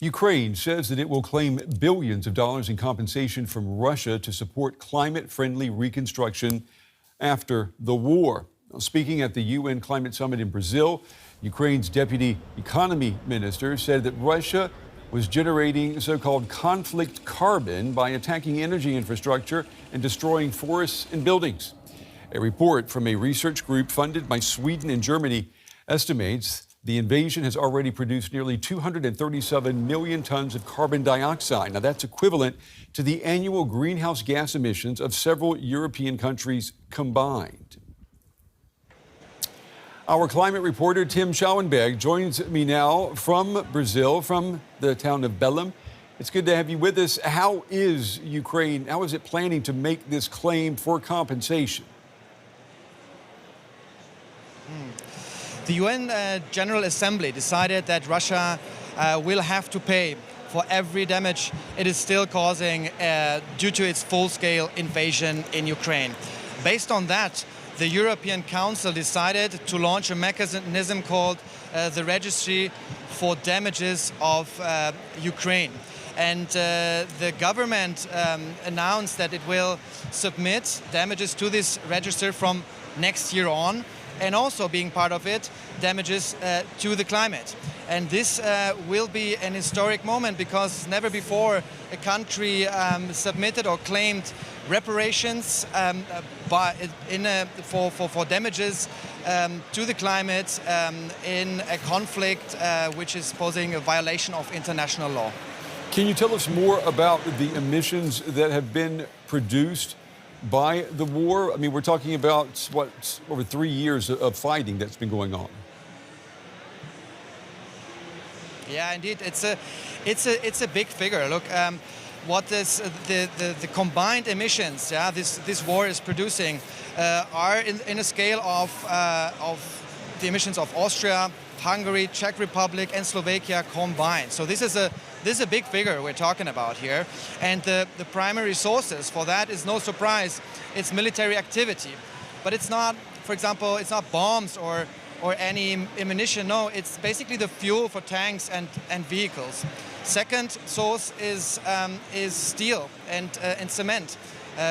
Ukraine says that it will claim billions of dollars in compensation from Russia to support climate-friendly reconstruction after the war. Now, speaking at the UN Climate Summit in Brazil, Ukraine's deputy economy minister said that Russia was generating so-called conflict carbon by attacking energy infrastructure and destroying forests and buildings. A report from a research group funded by Sweden and Germany estimates the invasion has already produced nearly 237 million tons of carbon dioxide. Now, that's equivalent to the annual greenhouse gas emissions of several European countries combined. Our climate reporter, Tim Schauenberg, joins me now from Brazil, from the town of Belem. It's good to have you with us. How is Ukraine, how is it planning to make this claim for compensation? The UN General Assembly decided that Russia will have to pay for every damage it is still causing due to its full-scale invasion in Ukraine. Based on that, the European Council decided to launch a mechanism called the Registry for Damages of Ukraine. And the government announced that it will submit damages to this register from next year on, and also being part of it, damages to the climate. And this will be an historic moment because never before a country submitted or claimed reparations for damages to the climate in a conflict which is posing a violation of international law. Can you tell us more about the emissions that have been produced by the war? I mean, we're talking about, what, over 3 years of fighting that's been going on. Yeah, indeed, it's a big figure. Look, what is the combined emissions? Yeah, this war is producing are in a scale of the emissions of Austria, Hungary, Czech Republic, and Slovakia combined. So this is a big figure we're talking about here. And the primary sources for that is no surprise. It's military activity. But it's not, for example, it's not bombs or any ammunition. No, it's basically the fuel for tanks and vehicles. Second source is steel and cement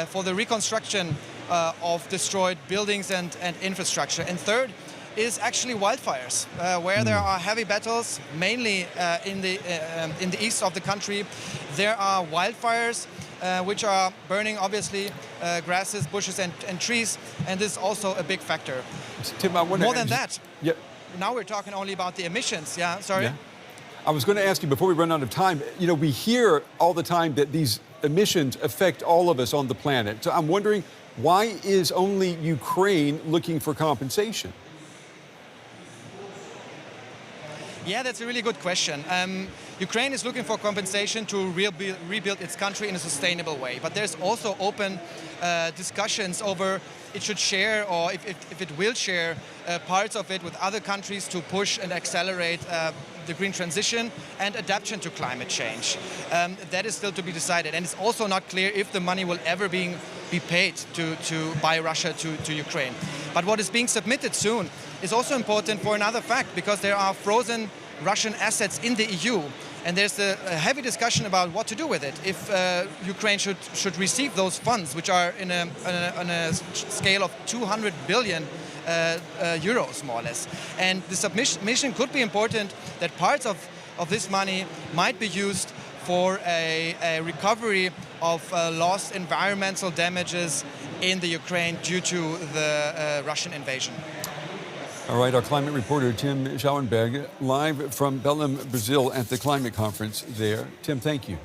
for the reconstruction of destroyed buildings and infrastructure. And third is actually wildfires, where there are heavy battles, mainly in the east of the country. There are wildfires which are burning, obviously, grasses, bushes, and trees, and this is also a big factor. Tim, more than that, yeah. Now we're talking only about the emissions. Yeah, sorry. Yeah. I was going to ask you before we run out of time. You know, we hear all the time that these emissions affect all of us on the planet. So I'm wondering, why is only Ukraine looking for compensation? Yeah, that's a really good question. Ukraine is looking for compensation to rebuild its country in a sustainable way. But there's also open discussions over it should share, or if it will share parts of it with other countries to push and accelerate the green transition and adaptation to climate change. That is still to be decided. And it's also not clear if the money will ever be paid by Russia to Ukraine. But what is being submitted soon is also important for another fact, because there are frozen Russian assets in the EU, and there's a heavy discussion about what to do with it. If Ukraine should receive those funds, which are on a scale of 200 billion euros, more or less. And the submission could be important that parts of this money might be used for a recovery of lost environmental damages in the Ukraine due to the Russian invasion. All right, our climate reporter, Tim Schauenberg, live from Belem, Brazil at the climate conference there. Tim, thank you.